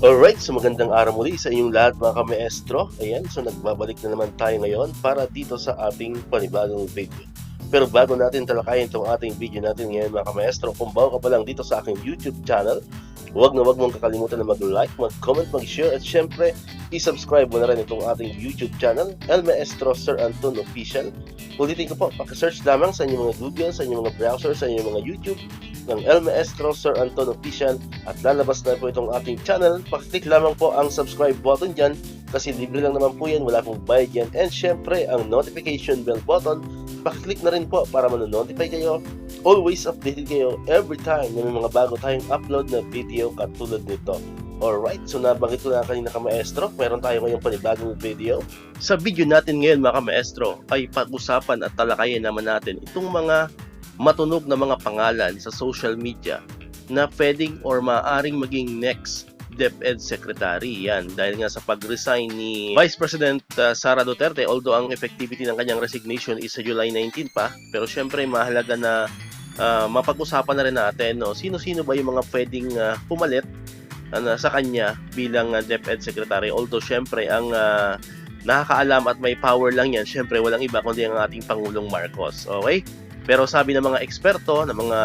Alright, so magandang araw muli sa inyong lahat mga ka-maestro. Ayan, so nagbabalik na naman tayo ngayon para dito sa ating panibagong video. Pero bago natin talakayin itong ating video natin ngayon mga ka-maestro, kung bago ka pa lang dito sa aking YouTube channel, huwag mong kakalimutan na mag-like, mag-comment, mag-share at syempre, i-subscribe mo na rin itong ating YouTube channel, El Maestro Sir Anton Official. Ulitin ko po, paki-search lamang sa inyong mga Google, sa inyong mga browser, sa inyong mga YouTube ng El Maestro Sir Anton Official at lalabas na po itong ating channel. Pakiclick lamang po ang subscribe button dyan kasi libre lang naman po yan, wala pong bayad yan. And syempre, ang notification bell button, pakiclick na rin po para manonotify kayo. Always updated kayo every time na may mga bago tayong upload na video katulad nito. Alright, so nabanggit ko na kanina ka-maestro, meron tayo ngayong panibagong video. Sa video natin ngayon mga ka-maestro ay pag-usapan at talakayin naman natin itong mga matunog na mga pangalan sa social media na pwedeng or maaaring maging next DepEd Secretary. Yan, dahil nga sa pag-resign ni Vice President Sara Duterte, although ang effectivity ng kanyang resignation is sa July 19 pa, pero syempre mahalaga na mapag-usapan na rin natin, no? Sino-sino ba yung mga pwedeng pumalit sa kanya bilang DepEd Secretary. Although syempre ang nakakaalam at may power lang yan, syempre walang iba kundi ang ating Pangulong Marcos. Okay? Pero sabi ng mga eksperto, ng mga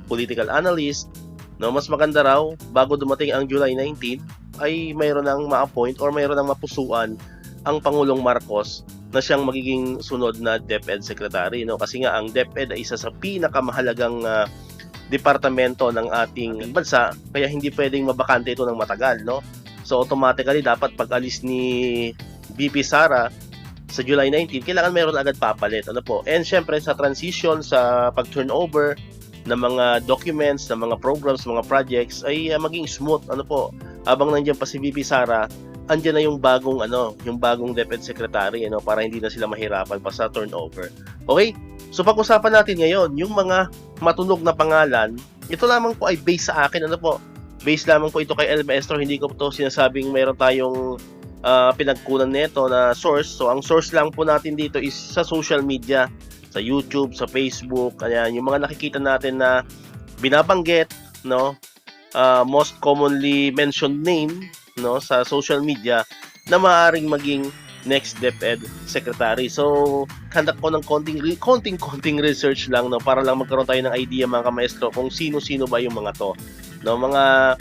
political analyst, no, mas maganda raw bago dumating ang July 19 ay mayroon nang ma-appoint or mayroon nang mapusuan ang Pangulong Marcos na siyang magiging sunod na DepEd Secretary, no? Kasi nga ang DepEd ay isa sa pinakamahalagang departamento ng ating bansa, kaya hindi pwedeng mabakante ito ng matagal, no? So automatically dapat pag-alis ni VP Sara sa July 19, kailangan meron agad papalit, ano po? And syempre sa transition, sa pag-turnover ng mga documents, ng mga programs, mga projects ay maging smooth, ano po? Habang nandiyan pa si VP Sara, andiyan na yung bagong DepEd Secretary, ano, para hindi na sila mahirapan pa sa turnover. Okay? So pag-usapan natin ngayon yung mga matunog na pangalan. Ito lamang po ay based sa akin, ano po? Based lamang po ito kay El Maestro, hindi ko po sinasabing mayroon tayong pinagkunan nito na source. So ang source lang po natin dito is sa social media, sa YouTube, sa Facebook, kaya yung mga nakikita natin na binabanggit, no, most commonly mentioned name, no, sa social media na maaaring maging next DepEd Secretary. So conduct ko ng konting research lang, no, para lang magkaroon tayo ng idea mga ka-maestro kung sino-sino ba yung mga to, no, mga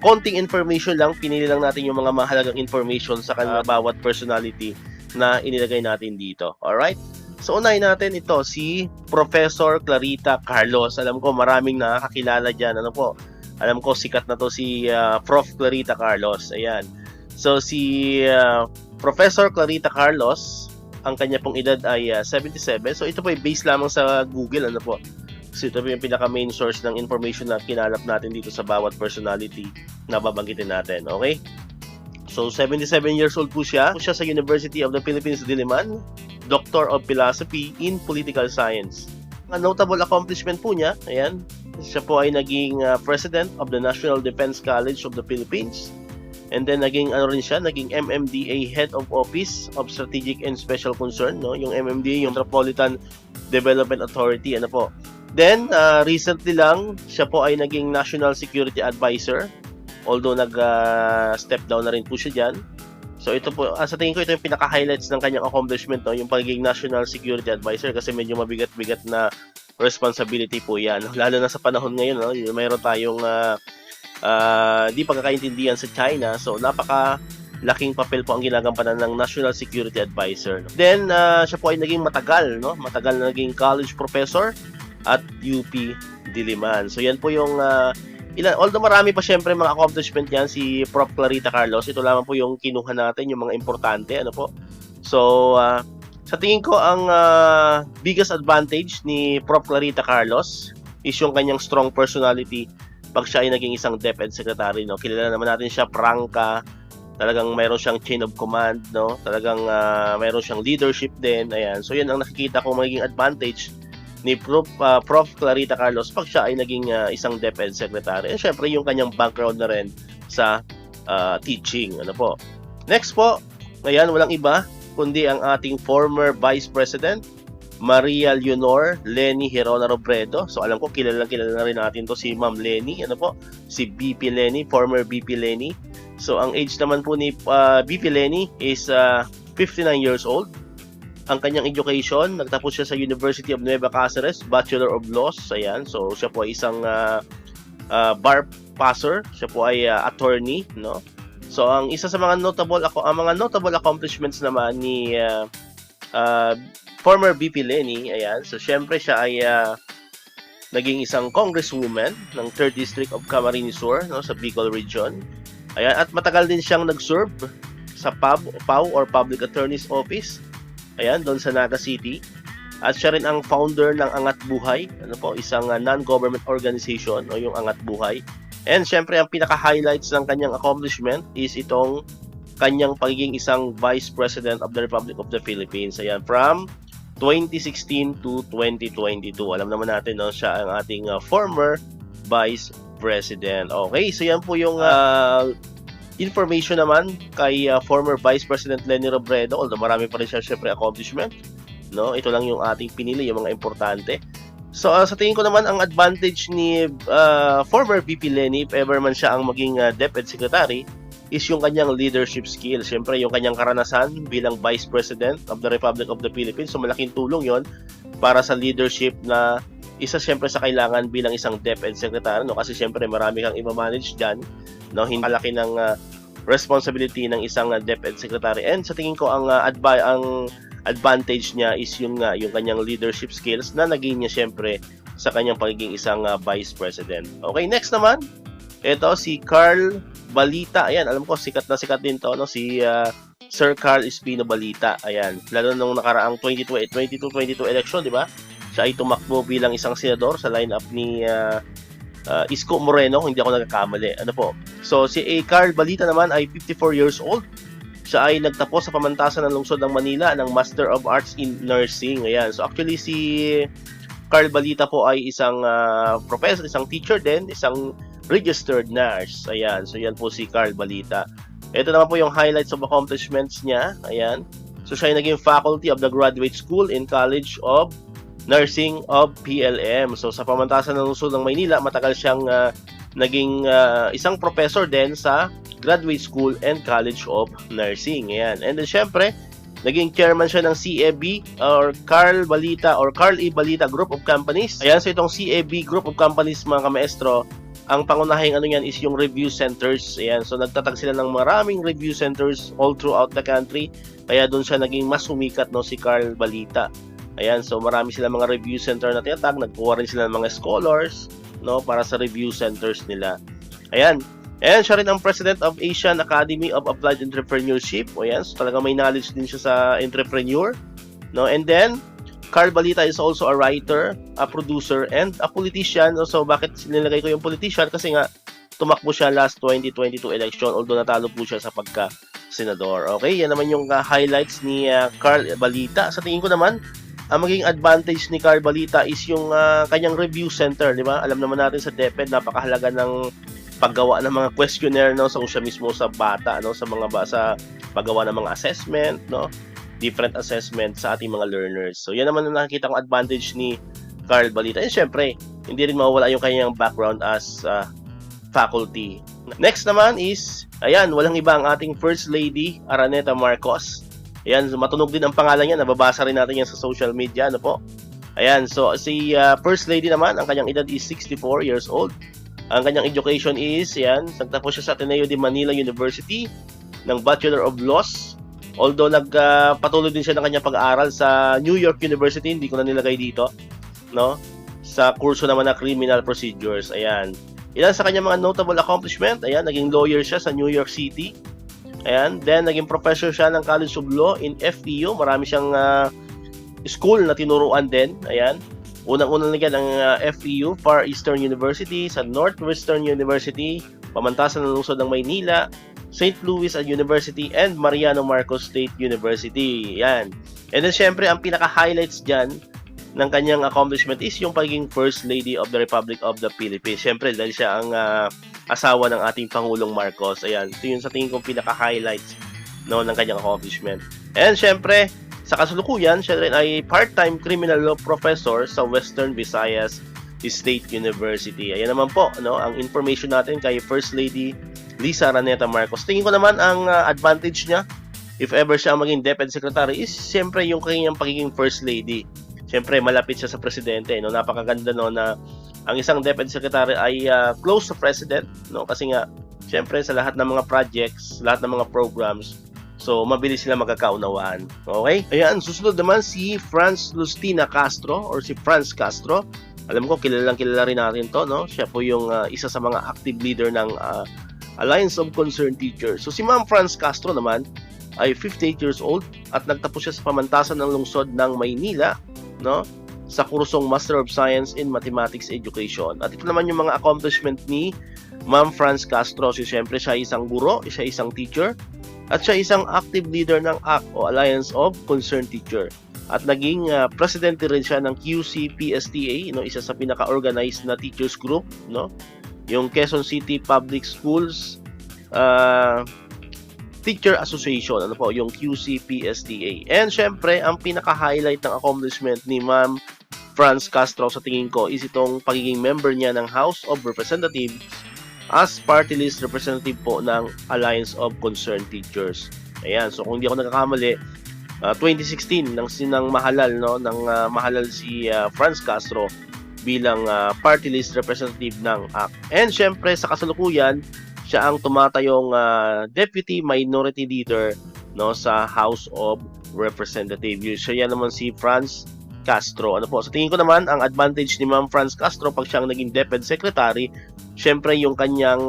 konting information lang, pinili lang natin yung mga mahalagang information sa kanila bawat personality na inilagay natin dito. Alright? So unahin natin ito, si Professor Clarita Carlos. Alam ko maraming nakakakilala dyan. Ano po? Alam ko sikat na to si Prof. Clarita Carlos. Ayan. So si Professor Clarita Carlos, ang kanya pong edad ay 77. So ito po ay based lamang sa Google. Ano po? So ito yung pinaka-main source ng information na kinalap natin dito sa bawat personality na babanggitin natin. Okay? So 77 years old po siya. Siya sa University of the Philippines, Diliman. Doctor of Philosophy in Political Science. Ang notable accomplishment po niya, ayan, siya po ay naging President of the National Defense College of the Philippines. And then naging MMDA Head of Office of Strategic and Special Concern, no? Yung MMDA, yung Metropolitan Development Authority, ano po. Then recently lang siya po ay naging National Security Advisor, although nag-step down na rin po siya diyan. So ito po, sa tingin ko ito yung pinaka-highlights ng kanyang accomplishment, no? Yung pagiging National Security Advisor, kasi medyo mabigat-bigat na responsibility po yan, lalo na sa panahon ngayon, no? Mayroon tayong di pagkakaintindihan sa China, so napaka-laking papel po ang ginagampanan ng National Security Advisor, no? Then siya po ay naging matagal na naging college professor at UP Diliman. So yan po yung although marami pa syempre mga accomplishment yan si Prof. Clarita Carlos, ito lamang po yung kinuha natin, yung mga importante, ano po. So sa tingin ko ang biggest advantage ni Prof. Clarita Carlos is yung kanyang strong personality pag siya ay naging isang DepEd Secretary, no. Kilala naman natin siya, prangka, talagang mayroon siyang chain of command, no. Talagang mayroon siyang leadership din. Ayan. So yan ang nakikita ko magiging advantage ni Prof. Clarita Carlos pag siya ay naging isang DepEd Secretary. And syempre yung kanyang background na rin sa teaching, ano po. Next po, ngayon walang iba kundi ang ating former Vice President Maria Leonor Leni Gerona Robredo. So alam ko kilala na rin natin to si Ma'am Leni, ano po, si BP Leni, former BP Leni. So ang age naman po ni BP Leni is 59 years old. Ang kanyang education, nagtapos siya sa University of Nueva Cáceres, Bachelor of Laws. Ayan, so siya po ay isang bar passer, siya po ay attorney, no? So ang isa sa mga notable accomplishments naman ni former BP Leni, ayan, so syempre siya ay naging isang congresswoman ng 3rd District of Camarines Sur, no, sa Bicol Region. Ayan, at matagal din siyang nag-serve sa PAO or Public Attorney's Office. Ayan, doon sa Naga City. At siya rin ang founder ng Angat Buhay, ano po, isang non-government organization, o yung Angat Buhay. And syempre, ang pinaka-highlights ng kanyang accomplishment is itong kanyang pagiging isang Vice President of the Republic of the Philippines. Ayan, from 2016 to 2022. Alam naman natin, no, siya ang ating former Vice President. Okay, so yan po yung information naman kay former Vice President Leni Robredo, although marami pa rin siya syempre accomplishment, no? Ito lang yung ating pinili, yung mga importante. So sa tingin ko naman ang advantage ni former VP Leni, if ever man siya ang maging DepEd Secretary, is yung kanyang leadership skill. Syempre yung kanyang karanasan bilang Vice President of the Republic of the Philippines, so malaking tulong yon para sa leadership na isa syempre sa kailangan bilang isang DepEd Secretary, no? Kasi syempre marami kang i-manage dyan, no? Hindi malaki ng responsibility ng isang DepEd Secretary. And sa tingin ko ang advantage niya is yung kanyang leadership skills na naging niya syempre sa kanyang pagiging isang Vice President. Okay, next naman, ito si Carl Balita. Ayan, alam ko sikat na sikat din to, no? Si Sir Carl Espino Balita. Ayan, lalo nung nakaraang 2022 election, di ba? Siya ay tumakbo bilang isang senador sa lineup ni Isko Moreno, hindi ako nagkakamali. Ano po? So, si Carl Balita naman ay 54 years old. Siya ay nagtapos sa pamantasan ng lungsod ng Manila ng Master of Arts in Nursing. Ayan. So, actually, si Carl Balita po ay isang professor, isang teacher din, isang registered nurse. Ayan. So, yan po si Carl Balita. Ito naman po yung highlights of accomplishments niya. Ayan. So, siya ay naging faculty of the Graduate School in College of Nursing of PLM. So sa pamantasan ng lungsod ng Maynila, matagal siyang naging isang professor din sa Graduate School and College of Nursing. Ayan. And then syempre, naging chairman siya ng CAB or Carl Balita or Carl E. Balita Group of Companies. Ayan, so itong CAB Group of Companies, mga kamaestro, ang pangunahing ano yan is yung review centers. Ayan, so nagtatag sila ng maraming review centers all throughout the country. Kaya doon siya naging mas sumikat, no, si Carl Balita. Ayan, so marami sila mga review center na tinatag, nagkuha rin sila ng mga scholars, no, para sa review centers nila. Ayan, and siya rin ang President of Asian Academy of Applied Entrepreneurship. Ayan, so talaga may knowledge din siya sa entrepreneur, no. And then Carl Balita is also a writer, a producer, and a politician. So bakit nilagay ko yung politician? Kasi nga tumakbo siya last 2022 election, although natalo po siya sa pagka-senador. Okay, yan naman yung highlights ni Carl Balita. Sa tingin ko naman, ang maging advantage ni Carl Balita is yung kanyang review center, di ba? Alam naman natin sa DepEd, napakahalaga ng paggawa ng mga questionnaire, no, sa siya mismo sa bata, no, sa paggawa ng mga assessment, no, different assessment sa ating mga learners. So yan naman ang nakikita kong advantage ni Carl Balita. And syempre, hindi rin mawala yung kanyang background as faculty. Next naman is, ayan, walang iba ang ating First Lady Araneta Marcos. Ayan, matunog din ang pangalan niya, nababasa rin natin yan sa social media, ano po. Ayan, so si First Lady naman, ang kanyang edad is 64 years old. Ang kanyang education is, ayan, nagtapos siya sa Ateneo de Manila University ng Bachelor of Laws. Although nagpatuloy din siya ng kanyang pag-aaral sa New York University, hindi ko na nilagay dito, no? Sa kurso naman na Criminal Procedures. Ayan. Ilan sa kanyang mga notable accomplishment, ayan, naging lawyer siya sa New York City. Ayan, then naging professor siya ng College of Law in FEU. Marami siyang school na tinuruan din. Ayan. Unang-unang nagyan ang FEU, Far Eastern University, sa Northwestern University, pamantasan ng lungsod ng Maynila, St. Louis University, and Mariano Marcos State University. Ayan. And then syempre, ang pinaka-highlights dyan ng kanyang accomplishment is yung pagiging First Lady of the Republic of the Philippines. Syempre, dahil siya ang asawa ng ating Pangulong Marcos. Ayan, ito yung sa tingin kong pinaka-highlights, no, ng kanyang accomplishment. And syempre, sa kasalukuyan, siya rin ay part-time criminal law professor sa Western Visayas State University. Ayan naman po, no, ang information natin kay First Lady Lisa Araneta Marcos. Tingin ko naman ang advantage niya, if ever siya maging DepEd Secretary, is siyempre yung kanyang pagiging First Lady. Siyempre, malapit siya sa Presidente. No? Napakaganda no, na ang isang DepEd Secretary ay close to President. No? Kasi nga, siyempre, sa lahat ng mga projects, lahat ng mga programs, so mabilis sila magkakaunawaan. Okay? Ayan, susunod naman si Franz Lustina Castro or si Franz Castro. Alam ko, kilala rin natin to. No? Siya po yung isa sa mga active leader ng Alliance of Concerned Teachers. So si Ma'am Franz Castro naman ay 58 years old at nagtapos siya sa pamantasan ng lungsod ng Maynila, no? Sa kursong Master of Science in Mathematics Education. At ito naman yung mga accomplishment ni Ma'am Franz Castro. So siyempre siya isang guro, siya isang teacher, at siya isang active leader ng ACT o Alliance of Concerned Teacher. At naging presidente rin siya ng QC-PSTA, no? Isa sa pinaka-organized na teachers group, no? Yung Quezon City Public Schools Teacher Association, ano po, yung QC-PSTA. And syempre, ang pinaka-highlight ng accomplishment ni Ma'am Franz Castro sa tingin ko is itong pagiging member niya ng House of Representatives as party list representative po ng Alliance of Concerned Teachers. Ayan, so kung hindi ako nagkakamali, 2016 nang sinang mahalal, no, mahalal si Franz Castro bilang party list representative ng ACT. And syempre sa kasalukuyan, siya ang tumatayong deputy minority leader, no, sa House of Representatives. Siya naman si Franz Castro. Ano po? Sa tingin ko naman, ang advantage ni Ma'am Franz Castro pag siyang naging DepEd Secretary, syempre yung kanyang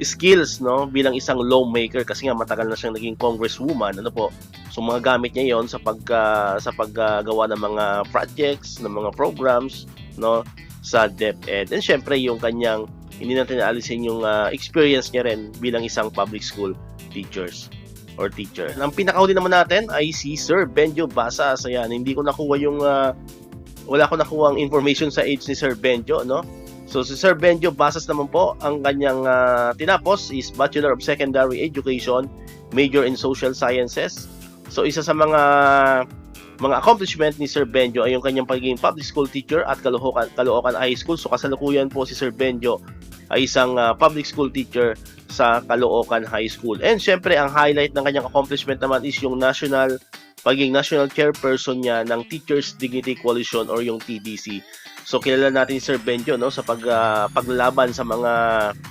skills, no, bilang isang lawmaker, kasi nga matagal na siyang naging congresswoman, ano po. So mga gamit niya 'yon sa paggawa ng mga projects, ng mga programs, no, sa DepEd. And syempre yung kanyang, hindi natin naalisin yung experience niya rin bilang isang public school teachers or teacher. Ang pinakahuli naman natin ay si Sir Benjo Basas. Ayan, hindi ko nakuha yung wala ko nakuha ang information sa age ni Sir Benjo, no? So si Sir Benjo Basas naman po, ang kanyang tinapos is Bachelor of Secondary Education, major in Social Sciences. So isa sa mga accomplishment ni Sir Benjo ay yung kanyang pagiging public school teacher at Caloocan High School. So kasalukuyan po si Sir Benjo ay isang public school teacher sa Caloocan High School. And syempre ang highlight ng kanyang accomplishment naman is yung pagiging national chairperson niya ng Teachers Dignity Coalition or yung TDC. So kilala natin si Sir Benjo, no, sa paglalaban sa mga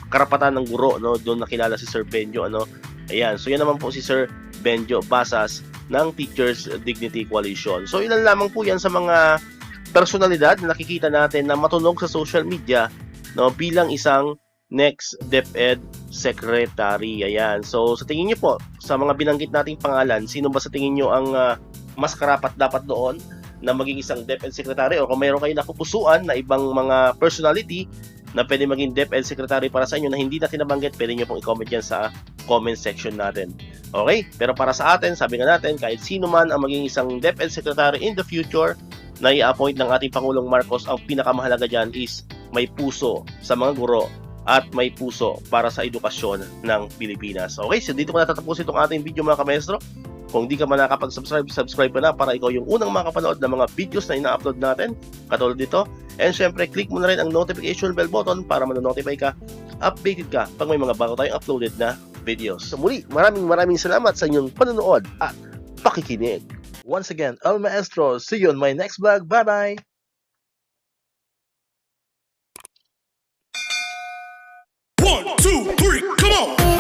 karapatan ng guro, no. Doon nakilala si Sir Benjo, ano. Ayan, so yan naman po si Sir Benjo Basas ng Teachers Dignity Coalition. So ilan lamang po yan sa mga personalidad na nakikita natin na matunog sa social media, no, bilang isang next DepEd Secretary. Ayan. So sa tingin niyo po, sa mga binanggit nating pangalan, sino ba sa tingin niyo ang mas karapat dapat doon na maging isang DepEd Secretary, o kung mayroon kayo napupusuan na ibang mga personality na pwede maging DepEd Secretary para sa inyo na hindi natin nabanggit, pwede nyo pong i-comment yan sa comment section natin. Okay? Pero para sa atin, sabi nga natin, kahit sino man ang maging isang DepEd Secretary in the future na i-appoint ng ating Pangulong Marcos, ang pinakamahalaga dyan is may puso sa mga guro at may puso para sa edukasyon ng Pilipinas. Okay? So dito ko natatapos itong ating video, mga kamestro. Kung di ka man nakapag-subscribe, subscribe ka na para ikaw yung unang makapanood ng mga videos na ina-upload natin katulad dito. And syempre, click mo na rin ang notification bell button para ma-notify ka, updated ka pag may mga bago tayong uploaded na videos. So muli, maraming salamat sa inyong panonood at pakikinig. Once again, El Maestro. See you on my next vlog. Bye-bye! 1, 2, 3, come on!